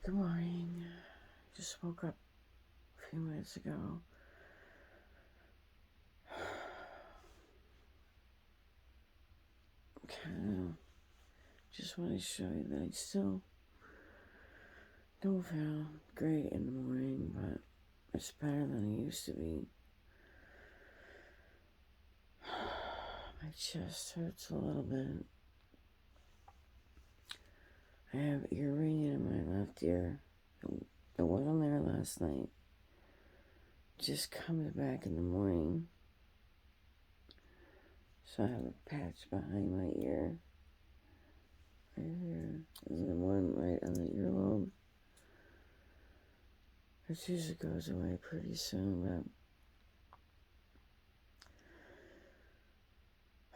Good morning. Just woke up a few minutes ago. Just want to show you that I still don't feel great in the morning, but it's better than it used to be. My chest hurts a little bit. I have ear ringing in my left ear. It wasn't there last night. Just comes back in the morning. So I have a patch behind my ear. Right here. And then one right on the earlobe. It usually goes away pretty soon, but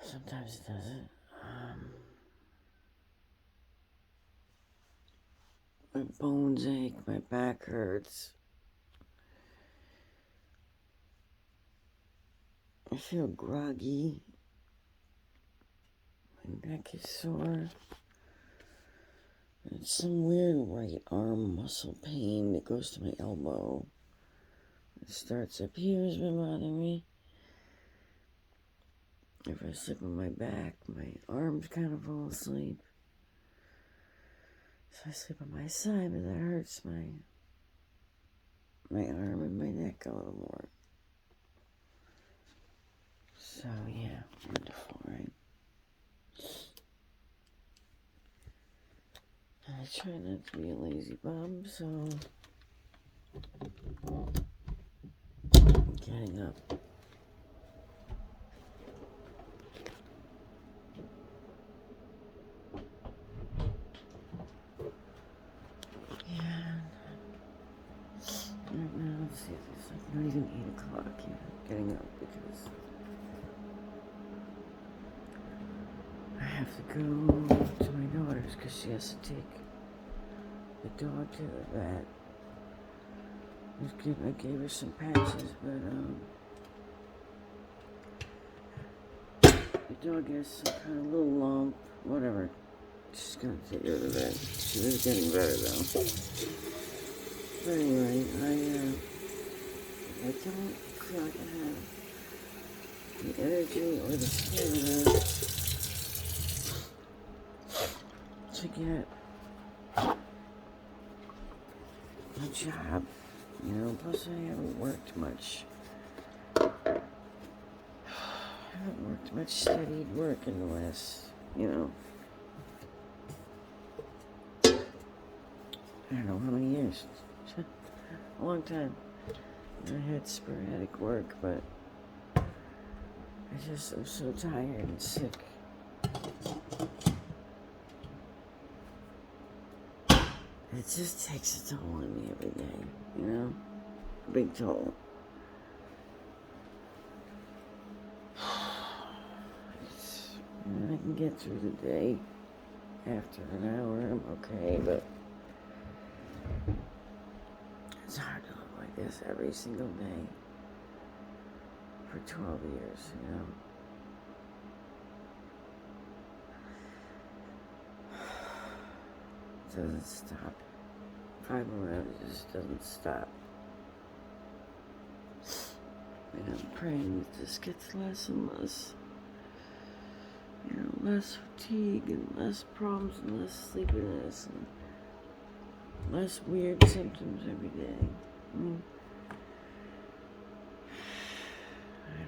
sometimes it doesn't. My bones ache, my back hurts. I feel groggy. My neck is sore. It's some weird right arm muscle pain that goes to my elbow. It starts up here, has been bothering me. If I sleep on my back, my arms kind of fall asleep. So I sleep on my side, but that hurts my arm and my neck a little more. So yeah, wonderful, right? I try not to be a lazy bum, so I'm getting up. Yeah. Right now, let's see, it's like not even 8 o'clock yet. I'm getting up because I have to go to my daughter's because she has to take the dog to the vet. I gave her some patches, but the dog has some kind of little lump, whatever. She's gonna take her to the vet. She was getting better though. But anyway, I don't feel like I have the energy or the stamina to get a job, plus I haven't worked much. I haven't worked much studied work in the last, I don't know how many years. A long time. I had sporadic work, but I'm so tired and sick. It just takes a toll on me every day, a big toll. I can get through the day after an hour, I'm okay, but it's hard to live like this every single day for 12 years, It doesn't stop. Fibromyalgia just doesn't stop. And I'm praying that this gets less and less. Less fatigue and less problems and less sleepiness and less weird symptoms every day. I don't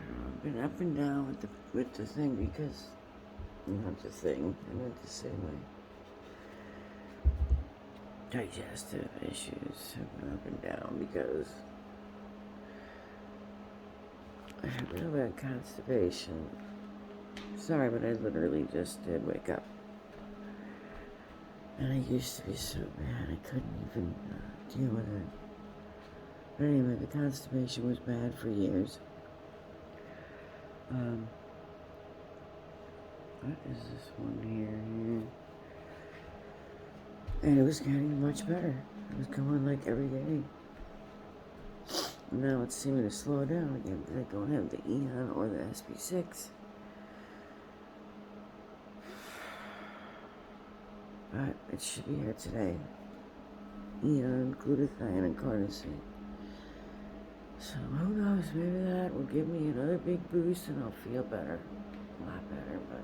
know, I've been up and down with the thing because, not the thing, I meant to say my digestive issues have been up and down because I have real bad constipation. Sorry, but I literally just did wake up. And I used to be so bad, I couldn't even deal with it. But anyway, the constipation was bad for years. What is this one here? And it was getting much better. It was going like every day. Now it's seeming to slow down again because I don't have the Aeon or the SB6. But it should be here today. Aeon, glutathione, and carnosine. So who knows, maybe that will give me another big boost and I'll feel better. A lot better, but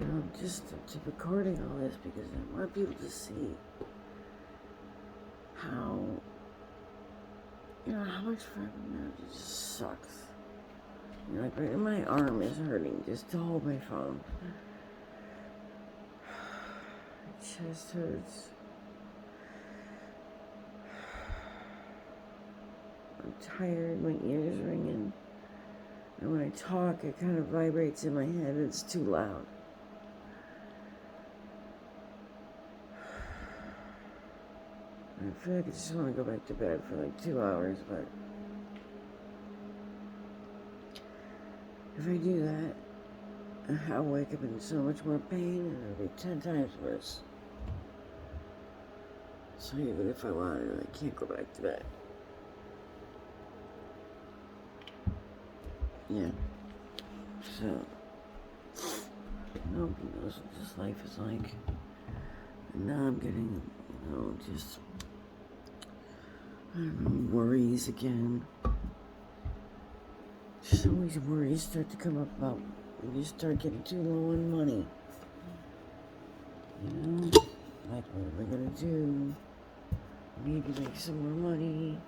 you know, just recording all this because I want people to see how, you know, how much fibromyalgia just sucks. You know, like right, my arm is hurting just to hold my phone. My chest hurts. I'm tired, my ears ringing. And when I talk, it kind of vibrates in my head. It's too loud. I feel like I just want to go back to bed for like 2 hours, but if I do that, I'll wake up in so much more pain and it'll be 10 times worse. So even if I wanted, I can't go back to bed. Yeah. So, nobody knows what this life is like. And now I'm getting, you know, just, I don't know, worries again. Just always worries start to come up about when you start getting too low on money. You know? Like, what am I gonna do? I need to make some more money.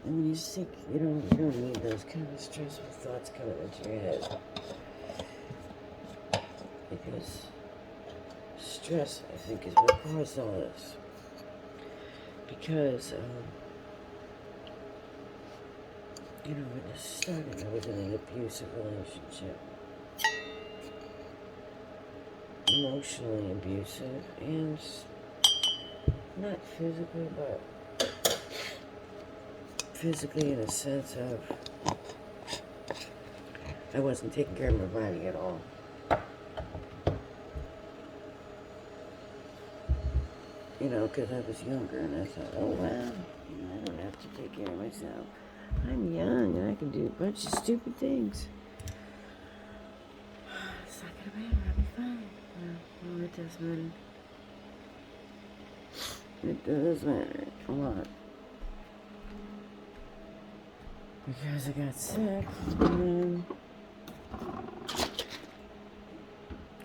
And when you're sick, you don't need those kind of stressful thoughts coming into your head. Because stress, I think, is what caused all this. Because, you know, when I started, I was in an abusive relationship. Emotionally abusive, and not physically, but physically in a sense of I wasn't taking care of my body at all. You know, because I was younger and I thought, oh well, I don't have to take care of myself. I'm young and I can do a bunch of stupid things. It's not gonna matter, I'll be fine. Well, it does matter. It does matter a lot. Because I got sick,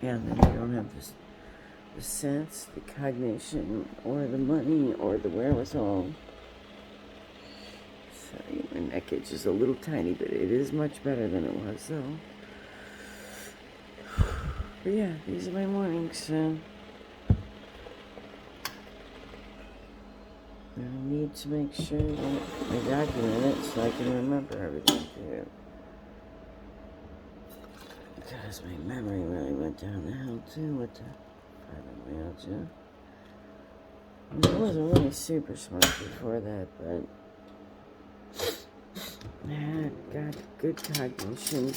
and then I don't have the sense, the cognition, or the money, or the wherewithal. Sorry, my neck itch is a little tiny bit. It is much better than it was, though. But yeah, these are my mornings. I need to make sure that I document it so I can remember everything too. Because my memory really went down the hill too with the fibromyalgia. I mean, I wasn't really super smart before that, but I had got good cognition.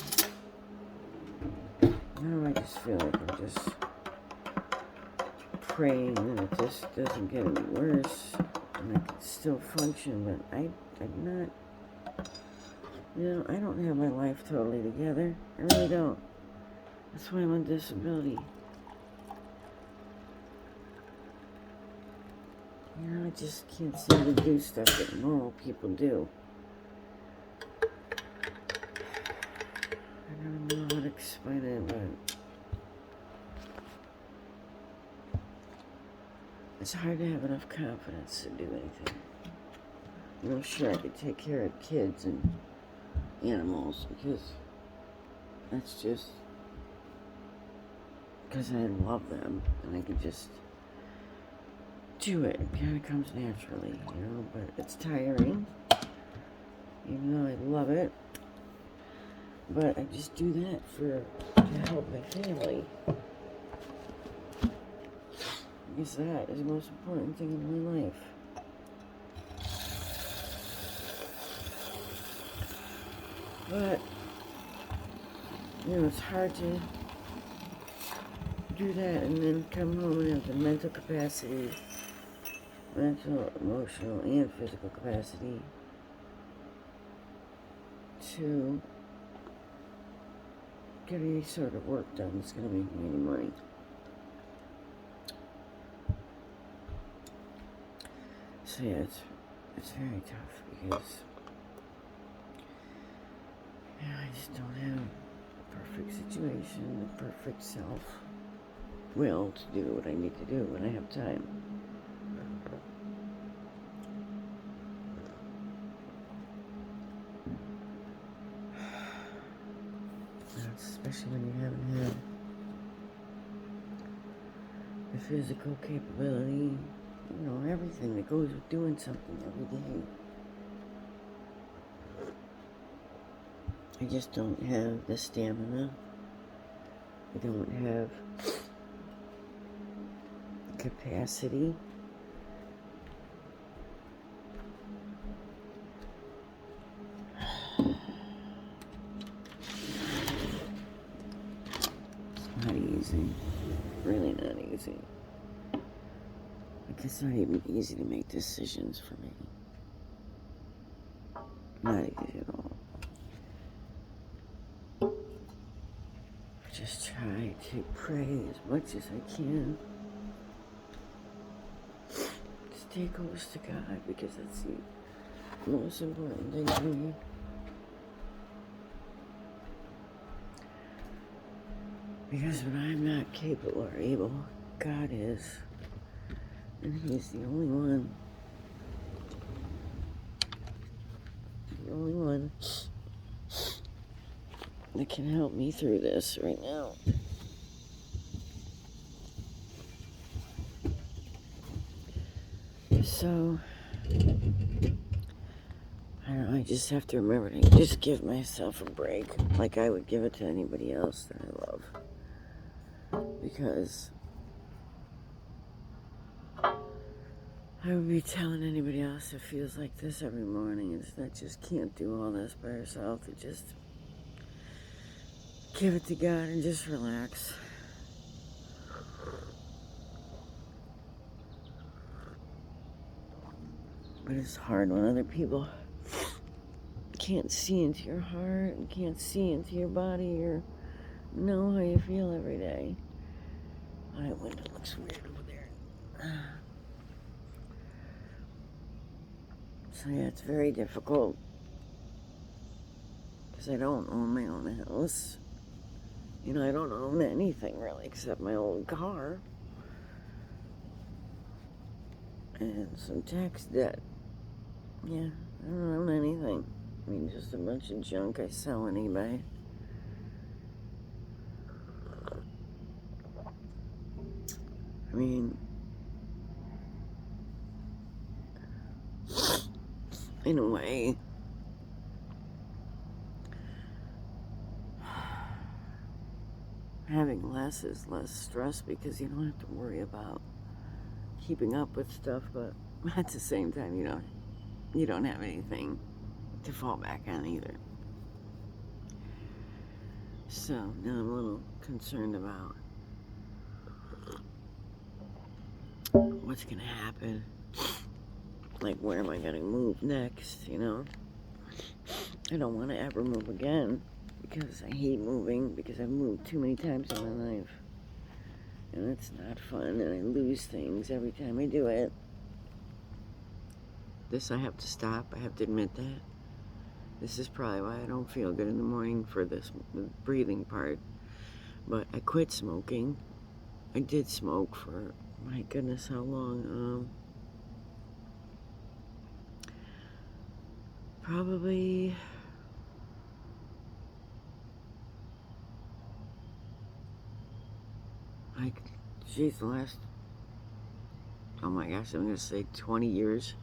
Now I just feel like I'm just praying and it just doesn't get any worse. And I can still function, but I'm not, you know, I don't have my life totally together. I really don't. That's why I'm on disability. You know, I just can't seem to do stuff that normal people do. I don't know how to explain it, but it's hard to have enough confidence to do anything. You know, sure, I could take care of kids and animals because that's just because I love them and I could just do it. It kind of comes naturally, you know, but it's tiring, even though I love it. But I just do that to help my family. Because that is the most important thing in my life. But, you know, it's hard to do that and then come home and have the mental capacity, mental, emotional, and physical capacity to get any sort of work done that's going to make me any money. So yeah, it's very tough because I just don't have a perfect situation, the perfect self-will to do what I need to do when I have time. Especially when you haven't had the physical capability, everything that goes with doing something every day. I just don't have the stamina. I don't have capacity. It's not easy. Really not easy. Like, it's not even easy to make decisions for me. Not easy at all. I just try to pray as much as I can. Stay close to God, because that's the most important thing for me. Because when I'm not capable or able, God is. And He's the only one. The only one that can help me through this right now. So, I don't know, I just have to remember to just give myself a break like I would give it to anybody else that I love. Because I would be telling anybody else that feels like this every morning is that just can't do all this by yourself, to just give it to God and just relax. But it's hard when other people can't see into your heart and can't see into your body or know how you feel every day. My window looks weird over there. So yeah, it's very difficult because I don't own my own house. I don't own anything really except my old car and some tax debt. Yeah, I don't own anything. I mean, just a bunch of junk I sell on eBay. I mean, in a way, having less is less stress because you don't have to worry about keeping up with stuff, but at the same time, you don't have anything to fall back on either. So now I'm a little concerned about what's gonna happen. Like, where am I gonna move next, I don't want to ever move again because I hate moving, because I've moved too many times in my life. And it's not fun, and I lose things every time I do it. This I have to stop. I have to admit that. This is probably why I don't feel good in the morning for this breathing part. But I quit smoking. I did smoke for, my goodness, how long? Probably the last, oh my gosh, I'm gonna say 20 years.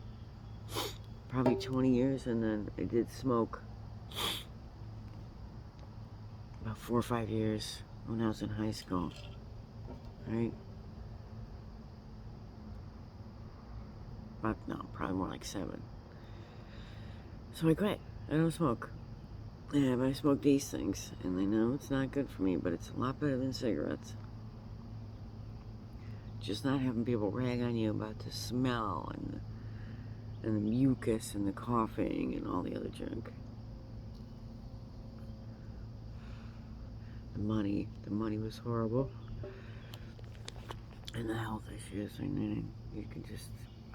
Probably 20 years, and then I did smoke about 4 or 5 years when I was in high school, right? Probably more like 7. So I quit. I don't smoke. Yeah, but I smoke these things, and I know it's not good for me, but it's a lot better than cigarettes. Just not having people rag on you about the smell and the mucus and the coughing and all the other junk. The money was horrible. And the health issues, I mean,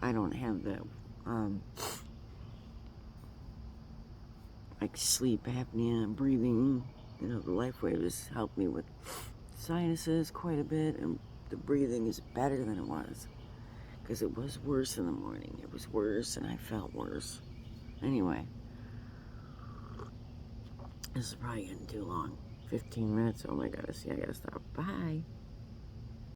I don't have that like sleep apnea and breathing. You know, the Lifewave has helped me with sinuses quite a bit, and the breathing is better than it was, because it was worse in the morning. It was worse, and I felt worse. Anyway, this is probably getting too long. 15 minutes. Oh my God, see, I gotta stop. Bye.